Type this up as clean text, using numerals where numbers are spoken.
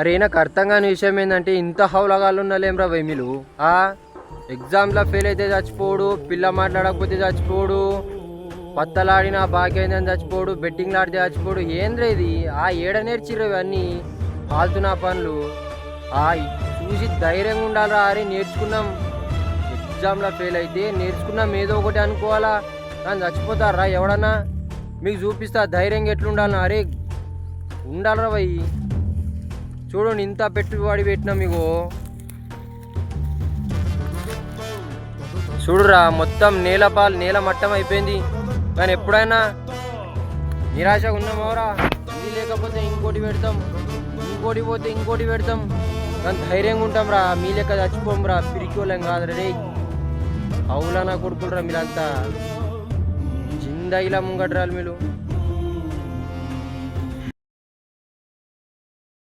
అరే నాకు అర్థం కాని విషయం ఏంటంటే ఇంత హౌలగాళ్ళు ఉన్నలేంరా మీరు ఎగ్జామ్లో ఫెయిల్ అయితే చచ్చిపోడు, పిల్ల మాట్లాడకపోతే చచ్చిపోడు, పత్తలాడిన బాకైందని చచ్చిపోడు, బెట్టింగ్లు ఆడితే చచ్చిపోడు. ఏంద్రా ఇది ఏడ నేర్చిర్రు ఇవన్నీ పాల్తున్నా పనులు. చూసి ధైర్యంగా ఉండాలిరా. అరే నేర్చుకున్నాం, ఎగ్జామ్లో ఫెయిల్ అయితే నేర్చుకున్నాం ఏదో ఒకటి అనుకోవాలా, కానీ చచ్చిపోతారా ఎవడన్నా. మీకు చూపిస్తా ధైర్యంగా ఎట్లుండాలన్నా. అరే ఉండాలరా భయ్. చూడండి ఇంత పెట్టుబడి పెట్టినా మీకు చూడురా, మొత్తం నేల మట్టం అయిపోయింది. కానీ ఎప్పుడైనా నిరాశగా ఉన్నామోరా, ఇది లేకపోతే ఇంకోటి పెడతాం, ఇంకోటి పోతే ఇంకోటి పెడతాం, కానీ ధైర్యంగా ఉంటాం రా. మీ లెక్క చచ్చిపోం రా, పిరికోలేం కాదు రే. అవులా నా కొడుకులరా మీరంతా జిందగిలా ముంగడ్రాలు మీరు.